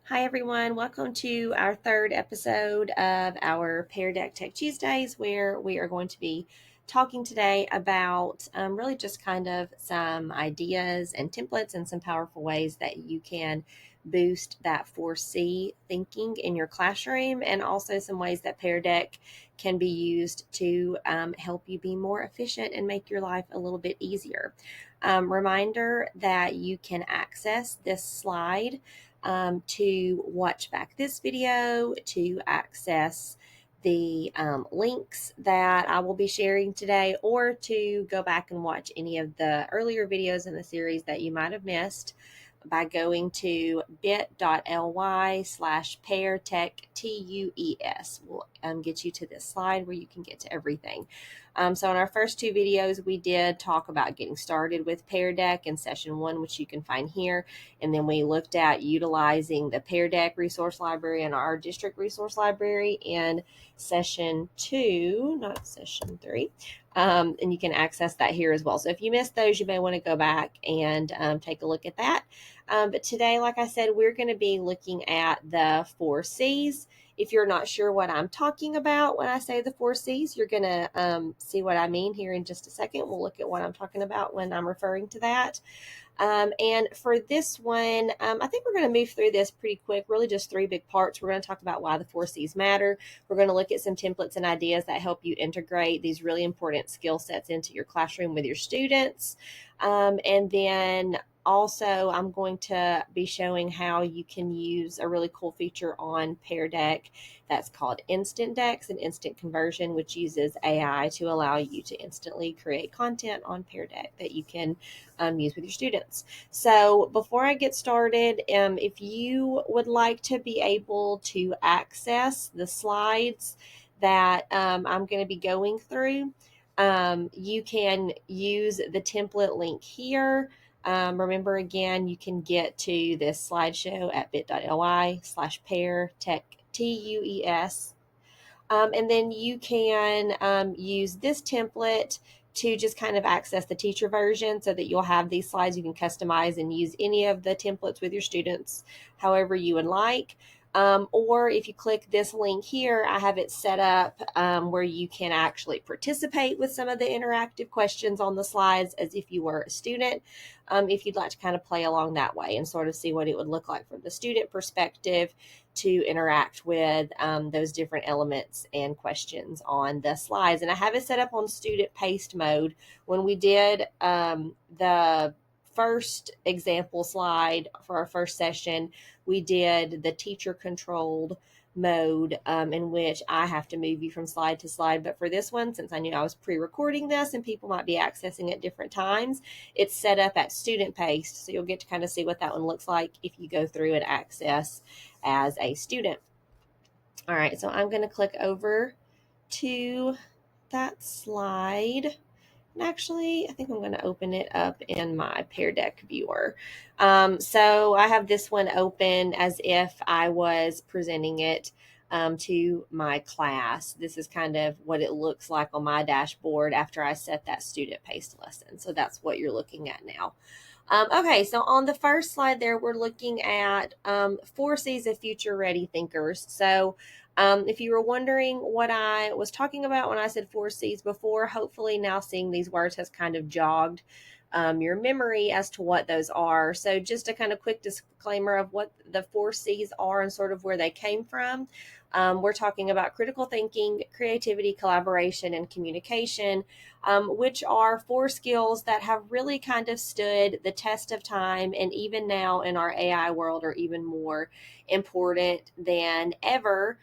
Hi everyone, welcome to our third episode of our Pear Deck Tech Tuesdays, where we are going to be talking today about really just kind of some ideas and templates and some powerful ways that you can boost that 4C thinking in your classroom, and also some ways that Pear Deck can be used to help you be more efficient and make your life a little bit easier. Reminder that you can access this slide to watch back this video, to access the links that I will be sharing today, or to go back and watch any of the earlier videos in the series that you might have missed by going to bit.ly/peartechtues. We'll get you to this slide where you can get to everything. So in our first two videos, we did talk about getting started with Pear Deck in session 1, which you can find here. And then we looked at utilizing the Pear Deck resource library and our district resource library in session 2, not session 3. And you can access that here as well. So if you missed those, you may want to go back and take a look at that. But today, like I said, we're going to be looking at the 4Cs. If you're not sure what I'm talking about when I say the 4Cs, you're going to see what I mean here in just a second. We'll look at what I'm talking about when I'm referring to that. And for this one, I think we're going to move through this pretty quick, really just 3 big parts. We're going to talk about why the 4Cs matter. We're going to look at some templates and ideas that help you integrate these really important skill sets into your classroom with your students. And then also, I'm going to be showing how you can use a really cool feature on Pear Deck that's called Instant Decks and Instant Conversion, which uses AI to allow you to instantly create content on Pear Deck that you can use with your students. So before I get started, if you would like to be able to access the slides that I'm going to be going through, you can use the template link here. Remember, again, you can get to this slideshow at bit.ly/peartechtues. And then you can use this template to just kind of access the teacher version so that you'll have these slides you can customize and use any of the templates with your students however you would like. Or if you click this link here, I have it set up where you can actually participate with some of the interactive questions on the slides as if you were a student. If you'd like to kind of play along that way and sort of see what it would look like from the student perspective to interact with those different elements and questions on the slides. And I have it set up on student paced mode. When we did the first example slide for our first session, we did the teacher controlled mode in which I have to move you from slide to slide. But for this one, since I knew I was pre-recording this and people might be accessing at different times, it's set up at student paced. So you'll get to kind of see what that one looks like if you go through and access as a student. All right, so I'm going to click over to that slide. And actually, I think I'm going to open it up in my Pear Deck viewer. So I have this one open as if I was presenting it to my class. This is kind of what it looks like on my dashboard after I set that student-paced lesson. So that's what you're looking at now. Okay, so on the first slide there, we're looking at 4Cs of future-ready thinkers. So if you were wondering what I was talking about when I said 4Cs before, hopefully now seeing these words has kind of jogged your memory as to what those are. So just a kind of quick disclaimer of what the 4Cs are and sort of where they came from. We're talking about critical thinking, creativity, collaboration, and communication, which are 4 skills that have really kind of stood the test of time, and even now in our AI world are even more important than ever.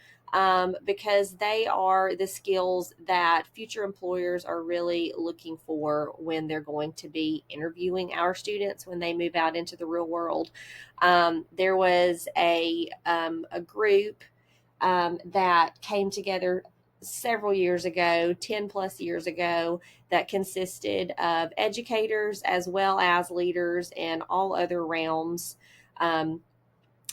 Because they are the skills that future employers are really looking for when they're going to be interviewing our students when they move out into the real world. There was a group that came together several years ago, 10 plus years ago, that consisted of educators as well as leaders in all other realms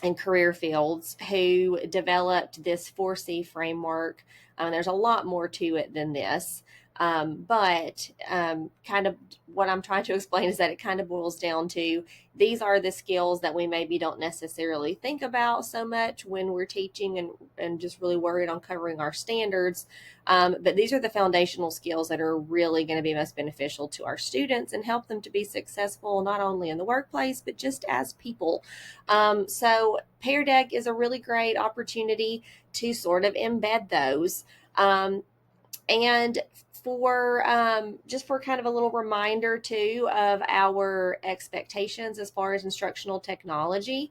and career fields who developed this 4C framework. There's a lot more to it than this. But kind of what I'm trying to explain is that it kind of boils down to these are the skills that we maybe don't necessarily think about so much when we're teaching and just really worried on covering our standards. But these are the foundational skills that are really going to be most beneficial to our students and help them to be successful not only in the workplace, but just as people. So Pear Deck is a really great opportunity to sort of embed those. And for just for kind of a little reminder too of our expectations as far as instructional technology,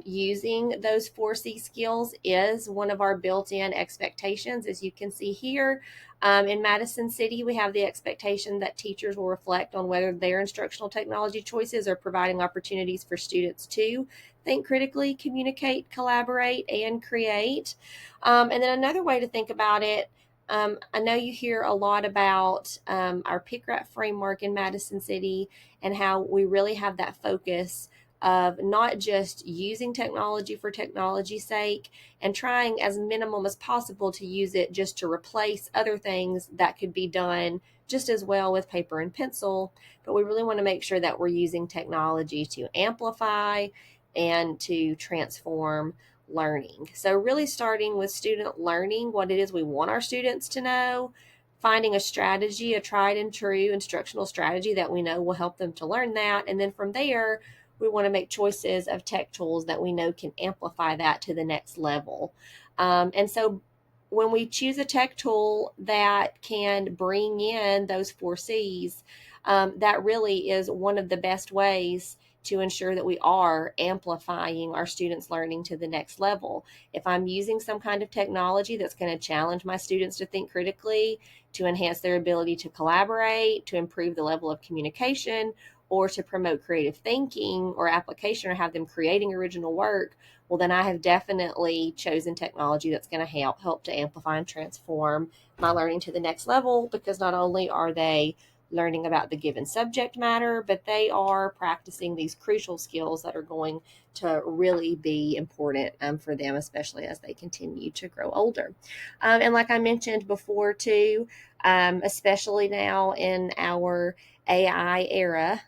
using those 4C skills is one of our built-in expectations. As you can see here, in Madison City, we have the expectation that teachers will reflect on whether their instructional technology choices are providing opportunities for students to think critically, communicate, collaborate, and create. And then another way to think about it, I know you hear a lot about our PICRAT framework in Madison City and how we really have that focus of not just using technology for technology's sake and trying as minimum as possible to use it just to replace other things that could be done just as well with paper and pencil, but we really want to make sure that we're using technology to amplify and to transform learning. So, really starting with student learning, what it is we want our students to know, finding a strategy, a tried and true instructional strategy that we know will help them to learn that. And then from there, we want to make choices of tech tools that we know can amplify that to the next level. And so, when we choose a tech tool that can bring in those 4Cs, that really is one of the best ways to ensure that we are amplifying our students' learning to the next level. If I'm using some kind of technology that's going to challenge my students to think critically, to enhance their ability to collaborate, to improve the level of communication, or to promote creative thinking or application or have them creating original work, well, then I have definitely chosen technology that's going to help to amplify and transform my learning to the next level, because not only are they learning about the given subject matter, but they are practicing these crucial skills that are going to really be important for them, especially as they continue to grow older. And like I mentioned before, too, especially now in our AI era,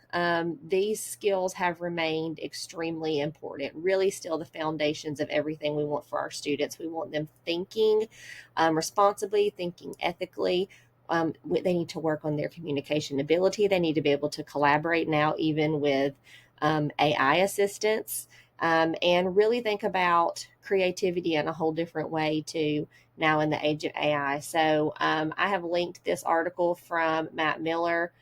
these skills have remained extremely important, really still the foundations of everything we want for our students. We want them thinking responsibly, thinking ethically. They need to work on their communication ability. They need to be able to collaborate now, even with AI assistants, and really think about creativity in a whole different way too, now in the age of AI. So I have linked this article from Matt Miller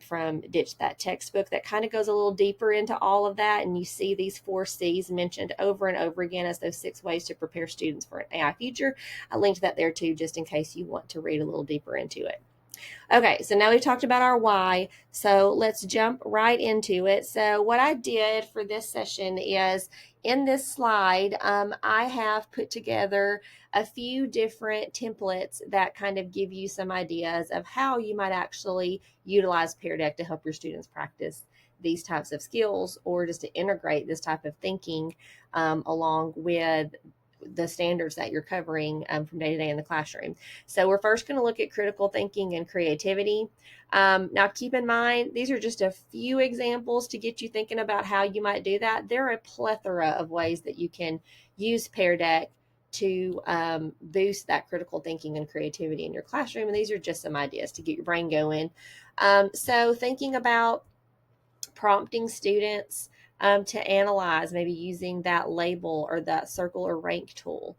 from Ditch That Textbook that kind of goes a little deeper into all of that. And you see these 4Cs mentioned over and over again as those 6 ways to prepare students for an AI future. I linked that there too, just in case you want to read a little deeper into it. Okay, so now we've talked about our why, so let's jump right into it. So what I did for this session is, in this slide, I have put together a few different templates that kind of give you some ideas of how you might actually utilize Pear Deck to help your students practice these types of skills, or just to integrate this type of thinking along with the standards that you're covering from day to day in the classroom. So we're first going to look at critical thinking and creativity. Now, keep in mind, these are just a few examples to get you thinking about how you might do that. There are a plethora of ways that you can use Pear Deck to boost that critical thinking and creativity in your classroom. And these are just some ideas to get your brain going. So thinking about prompting students to analyze, maybe using that label or that circle or rank tool.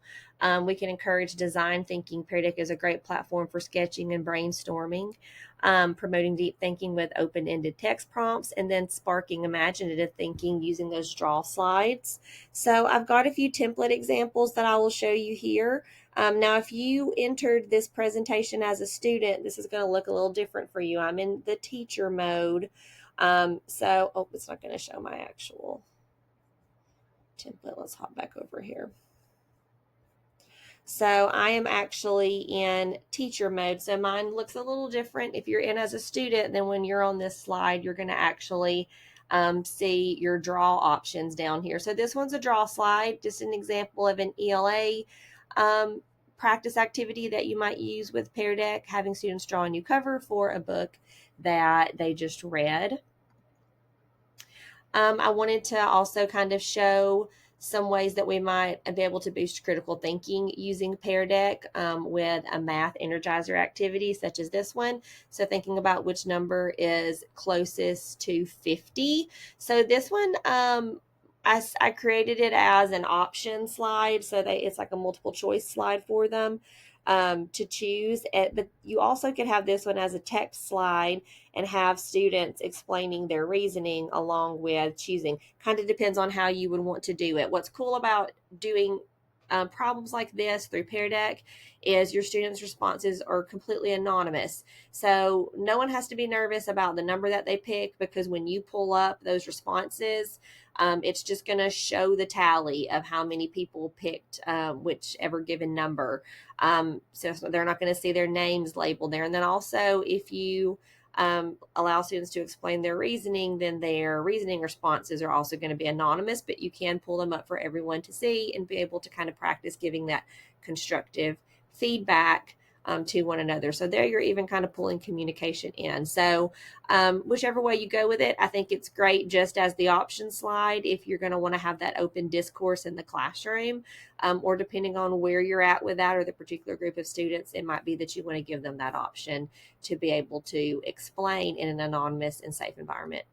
We can encourage design thinking. Pear Deck is a great platform for sketching and brainstorming, promoting deep thinking with open-ended text prompts, and then sparking imaginative thinking using those draw slides. So I've got a few template examples that I will show you here. Now, if you entered this presentation as a student, this is going to look a little different for you. I'm in the teacher mode. So, it's not going to show my actual template. Let's hop back over here. So I am actually in teacher mode. So mine looks a little different if you're in as a student. Then when you're on this slide, you're going to actually see your draw options down here. So this one's a draw slide, just an example of an ELA practice activity that you might use with Pear Deck, having students draw a new cover for a book that they just read. I wanted to also kind of show some ways that we might be able to boost critical thinking using Pear Deck with a math energizer activity such as this one. So thinking about which number is closest to 50. So this one, I created it as an option slide so that it's like a multiple choice slide for them to choose. But you also could have this one as a text slide and have students explaining their reasoning along with choosing. Kind of depends on how you would want to do it. What's cool about doing problems like this through Pear Deck is your students' responses are completely anonymous. So no one has to be nervous about the number that they pick, because when you pull up those responses, it's just going to show the tally of how many people picked whichever given number. So they're not going to see their names labeled there. And then also, if you allow students to explain their reasoning, then their reasoning responses are also going to be anonymous, but you can pull them up for everyone to see and be able to kind of practice giving that constructive feedback to one another. So there you're even kind of pulling communication in. So whichever way you go with it, I think it's great just as the option slide if you're going to want to have that open discourse in the classroom, or depending on where you're at with that or the particular group of students, it might be that you want to give them that option to be able to explain in an anonymous and safe environment.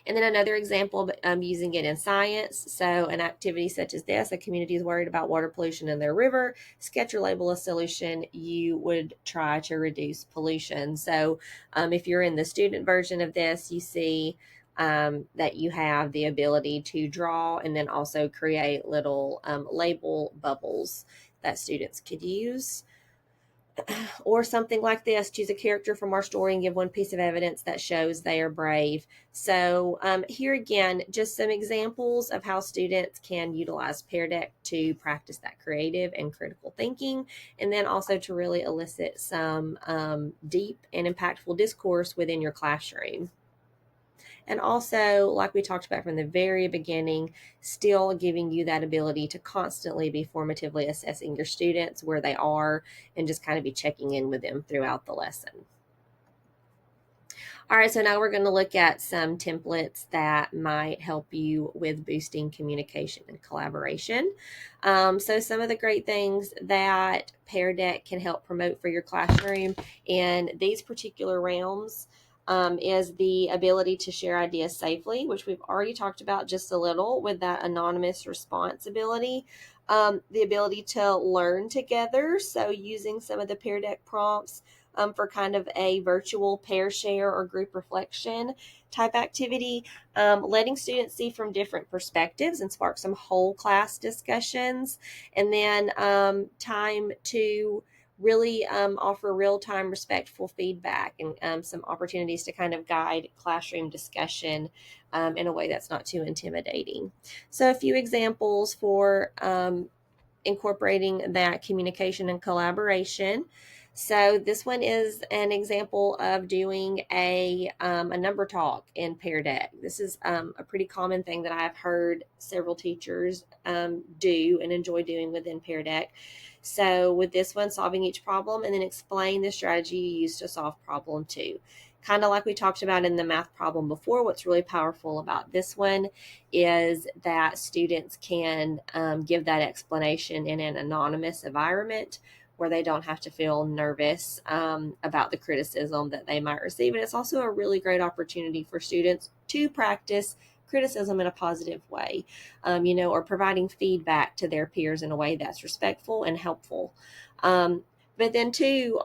And then another example, using it in science. So an activity such as this, a community is worried about water pollution in their river. Sketch or label a solution you would try to reduce pollution. So if you're in the student version of this, you see that you have the ability to draw and then also create little label bubbles that students could use. Or something like this, choose a character from our story and give one piece of evidence that shows they are brave. So here again, just some examples of how students can utilize Pear Deck to practice that creative and critical thinking, and then also to really elicit some deep and impactful discourse within your classroom. And also, like we talked about from the very beginning, still giving you that ability to constantly be formatively assessing your students where they are and just kind of be checking in with them throughout the lesson. All right, so now we're going to look at some templates that might help you with boosting communication and collaboration. So some of the great things that Pear Deck can help promote for your classroom in these particular realms is the ability to share ideas safely, which we've already talked about just a little with that anonymous responsibility. The ability to learn together, so using some of the Pear Deck prompts for kind of a virtual pair share or group reflection type activity, letting students see from different perspectives and spark some whole class discussions, and then time to really offer real-time respectful feedback and some opportunities to kind of guide classroom discussion in a way that's not too intimidating. So a few examples for incorporating that communication and collaboration. So this one is an example of doing a number talk in Pear Deck. This is a pretty common thing that I've heard several teachers do and enjoy doing within Pear Deck. So with this one, solving each problem and then explain the strategy you use to solve problem 2. Kind of like we talked about in the math problem before, what's really powerful about this one is that students can give that explanation in an anonymous environment where they don't have to feel nervous about the criticism that they might receive. And it's also a really great opportunity for students to practice criticism in a positive way, or providing feedback to their peers in a way that's respectful and helpful. But then too,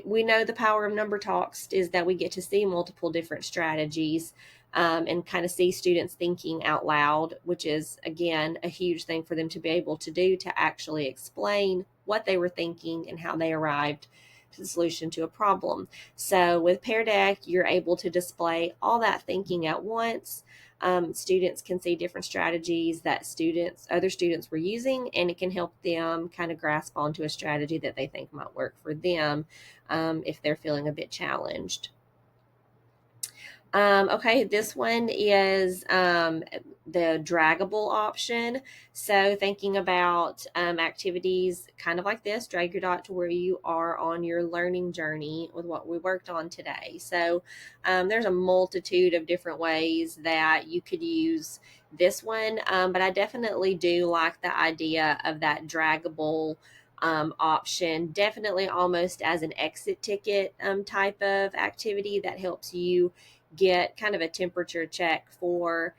we know the power of number talks is that we get to see multiple different strategies and kind of see students thinking out loud, which is, again, a huge thing for them to be able to do, to actually explain what they were thinking and how they arrived to the solution to a problem. So with Pear Deck, you're able to display all that thinking at once. Students can see different strategies that other students were using, and it can help them kind of grasp onto a strategy that they think might work for them if they're feeling a bit challenged. Okay, this one is the draggable option. So thinking about activities kind of like this, drag your dot to where you are on your learning journey with what we worked on today. So there's a multitude of different ways that you could use this one, but I definitely do like the idea of that draggable option, definitely almost as an exit ticket type of activity that helps you get kind of a temperature check for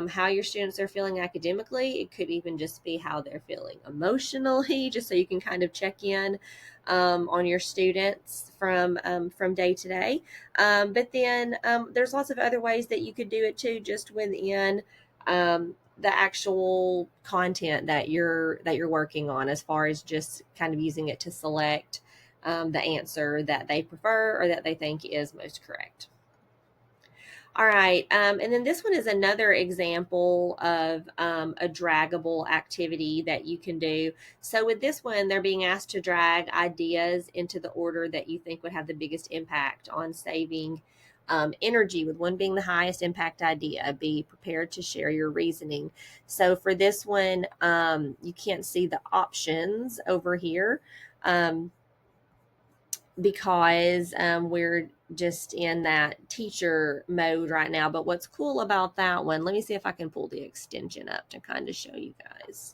how your students are feeling academically. It could even just be how they're feeling emotionally, just so you can kind of check in on your students from day to day. But then there's lots of other ways that you could do it too, just within the actual content that you're working on, as far as just kind of using it to select the answer that they prefer or that they think is most correct. All right. And then this one is another example of a draggable activity that you can do. So with this one, they're being asked to drag ideas into the order that you think would have the biggest impact on saving energy, with one being the highest impact idea. Be prepared to share your reasoning. So for this one, you can't see the options over here. Because we're just in that teacher mode right now. But what's cool about that one, let me see if I can pull the extension up to kind of show you guys.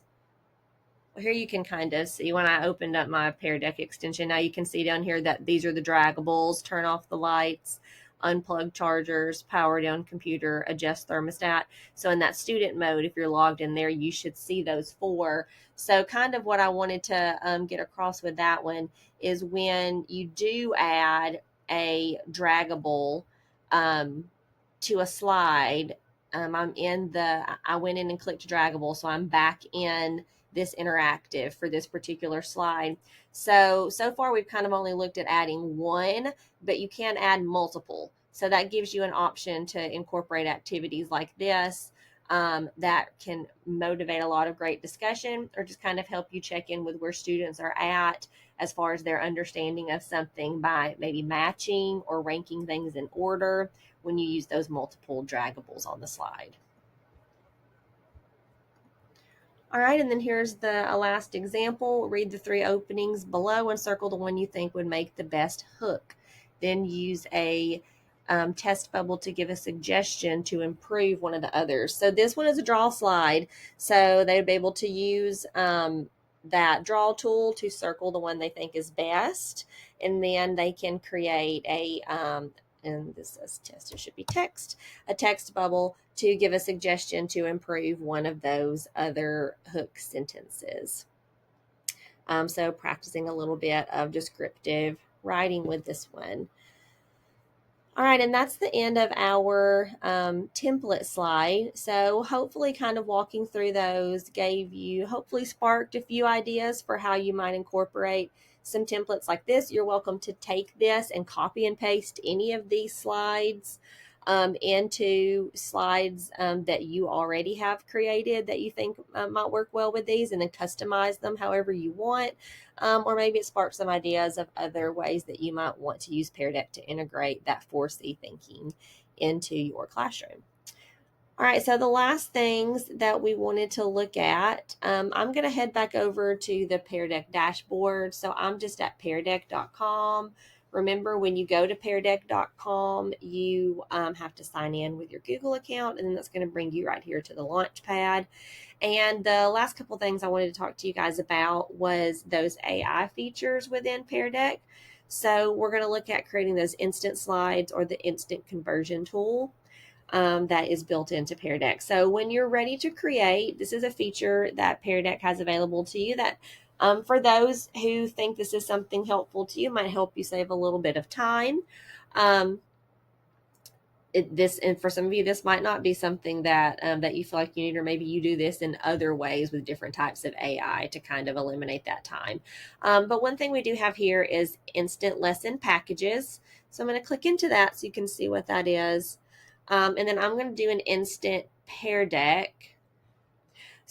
Well, here you can kind of see when I opened up my Pear Deck extension. Now you can see down here that these are the draggables: turn off the lights, unplug chargers, power down computer, adjust thermostat. So in that student mode, if you're logged in there, you should see those four. So kind of what I wanted to get across with that one is when you do add a draggable um, to a slide, I went in and clicked draggable, so I'm back in this interactive for this particular slide. So far we've kind of only looked at adding one, but you can add multiple. So that gives you an option to incorporate activities like this that can motivate a lot of great discussion, or just kind of help you check in with where students are at as far as their understanding of something by maybe matching or ranking things in order when you use those multiple draggables on the slide. All right, and then here's the last example. Read the three openings below and circle the one you think would make the best hook. Then use a test bubble to give a suggestion to improve one of the others. So this one is a draw slide. So they'd be able to use that draw tool to circle the one they think is best. And then they can create and this says test, it should be text, a text bubble to give a suggestion to improve one of those other hook sentences. So practicing a little bit of descriptive writing with this one. All right, and that's the end of our template slide. So hopefully kind of walking through those hopefully sparked a few ideas for how you might incorporate some templates like this. You're welcome to take this and copy and paste any of these slides into slides that you already have created that you think might work well with these, and then customize them however you want. Or maybe it sparks some ideas of other ways that you might want to use Pear Deck to integrate that 4C thinking into your classroom. All right, so the last things that we wanted to look at, I'm going to head back over to the Pear Deck dashboard. So I'm just at peardeck.com. Remember, when you go to peardeck.com, you have to sign in with your Google account, and then that's going to bring you right here to the launch pad. And the last couple things I wanted to talk to you guys about was those AI features within Pear Deck. So we're going to look at creating those instant slides, or the instant conversion tool that is built into Pear Deck. So when you're ready to create, this is a feature that Pear Deck has available to you that for those who think this is something helpful to you, might help you save a little bit of time. And for some of you, this might not be something that that you feel like you need, or maybe you do this in other ways with different types of AI to kind of eliminate that time. But one thing we do have here is instant lesson packages. So I'm going to click into that so you can see what that is. And then I'm going to do an instant Pear Deck.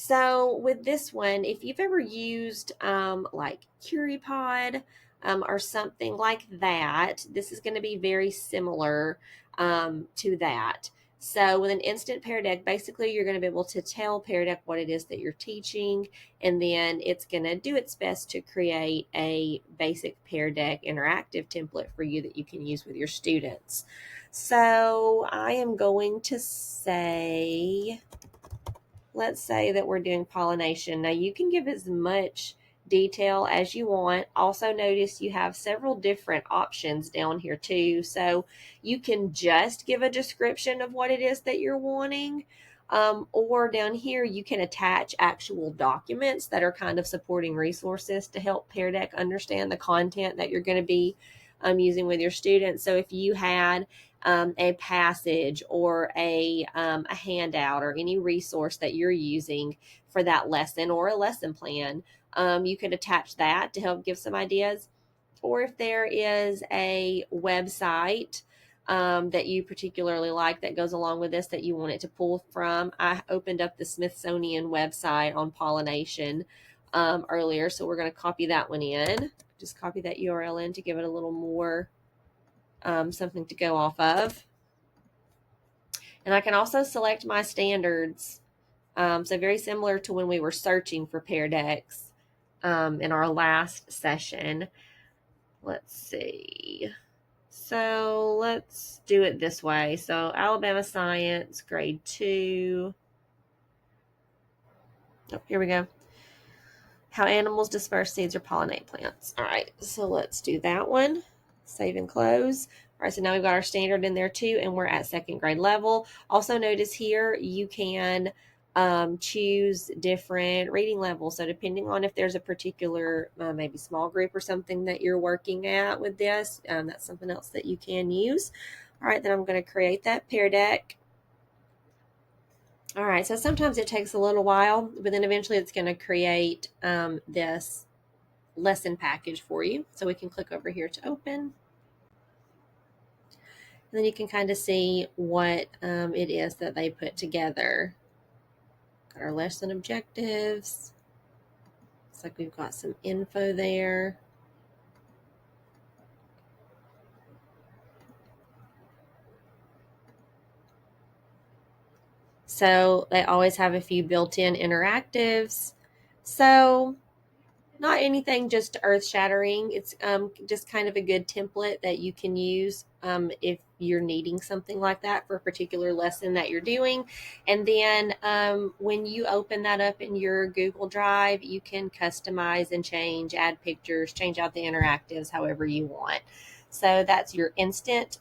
So with this one, if you've ever used like CurryPod or something like that, this is going to be very similar to that. So with an instant Pear Deck, basically you're going to be able to tell Pear Deck what it is that you're teaching, and then it's going to do its best to create a basic Pear Deck interactive template for you that you can use with your students. So I am going to say, let's say that we're doing pollination. Now you can give as much detail as you want. Also notice you have several different options down here too. So you can just give a description of what it is that you're wanting. Or down here you can attach actual documents that are kind of supporting resources to help Pear Deck understand the content that you're going to be using with your students. So if you had a passage or a handout or any resource that you're using for that lesson or a lesson plan, you could attach that to help give some ideas. Or if there is a website that you particularly like that goes along with this that you want it to pull from. I opened up the Smithsonian website on pollination earlier, so we're going to copy that one in. Just copy that URL in to give it a little more something to go off of. And I can also select my standards. So very similar to when we were searching for Pear Decks in our last session. Let's see. So let's do it this way. So Alabama Science, grade 2. Oh, here we go. How animals disperse seeds or pollinate plants. All right, so let's do that one. Save and close. All right, so now we've got our standard in there too, and we're at second grade level. Also notice here you can choose different reading levels. So depending on if there's a particular maybe small group or something that you're working at with this, that's something else that you can use. All right, then I'm going to create that Pear Deck. All right, so sometimes it takes a little while, but then eventually it's going to create this lesson package for you. So we can click over here to open. And then you can kind of see what it is that they put together. Got our lesson objectives. Looks like we've got some info there. So they always have a few built-in interactives. So not anything just earth-shattering. It's just kind of a good template that you can use if you're needing something like that for a particular lesson that you're doing. And then when you open that up in your Google Drive, you can customize and change, add pictures, change out the interactives however you want. So that's your instant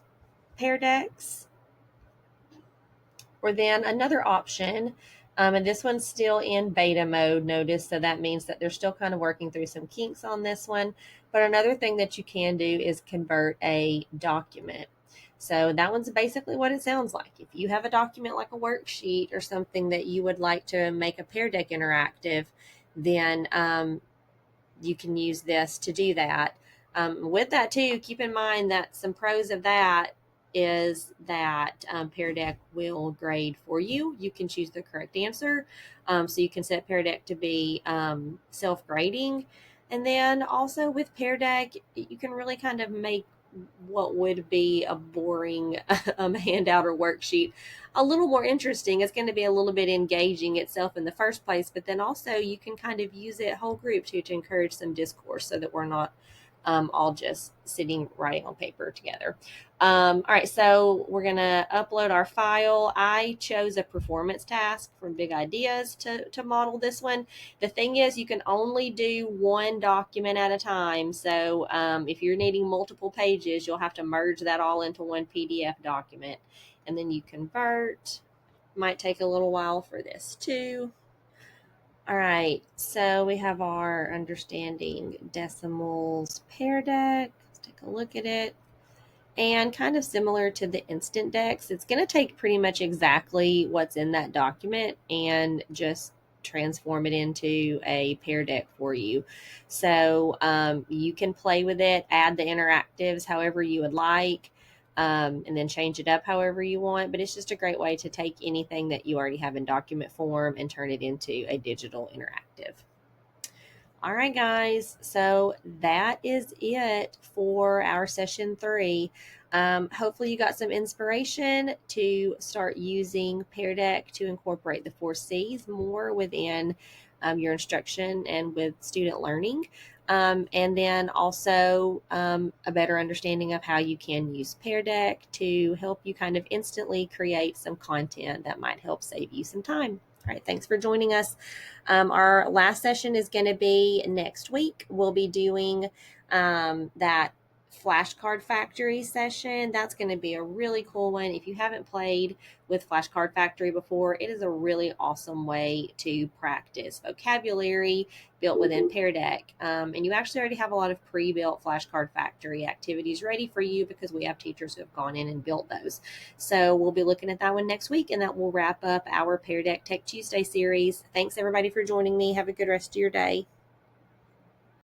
Pear Decks. Or then another option, and this one's still in beta mode, notice, so that means that they're still kind of working through some kinks on this one. But another thing that you can do is convert a document. So that one's basically what it sounds like. If you have a document like a worksheet or something that you would like to make a Pear Deck interactive, then you can use this to do that. With that too, keep in mind that some pros of that is that Pear Deck will grade for you. You can choose the correct answer. So you can set Pear Deck to be self-grading. And then also with Pear Deck, you can really kind of make what would be a boring handout or worksheet a little more interesting. It's going to be a little bit engaging itself in the first place, but then also you can kind of use it whole group to encourage some discourse so that we're not all just sitting writing on paper together. All right, so we're going to upload our file. I chose a performance task from Big Ideas to model this one. The thing is, you can only do one document at a time. So if you're needing multiple pages, you'll have to merge that all into one PDF document. And then you convert. Might take a little while for this too. All right, so we have our understanding decimals Pear Deck. Let's take a look at it. And kind of similar to the instant decks, it's going to take pretty much exactly what's in that document and just transform it into a Pear Deck for you. So you can play with it, add the interactives however you would like, and then change it up however you want. But it's just a great way to take anything that you already have in document form and turn it into a digital interactive. All right, guys, so that is it for our session 3. Hopefully you got some inspiration to start using Pear Deck to incorporate the 4Cs more within your instruction and with student learning. And then also a better understanding of how you can use Pear Deck to help you kind of instantly create some content that might help save you some time. All right, thanks for joining us. Our last session is going to be next week. We'll be doing that flashcard factory session. That's going to be a really cool one. If you haven't played with flashcard factory before, it is a really awesome way to practice vocabulary built within Pear Deck. And you actually already have a lot of pre-built flashcard factory activities ready for you because we have teachers who have gone in and built those. So we'll be looking at that one next week, and that will wrap up our Pear Deck Tech Tuesday series. Thanks everybody for joining me. Have a good rest of your day.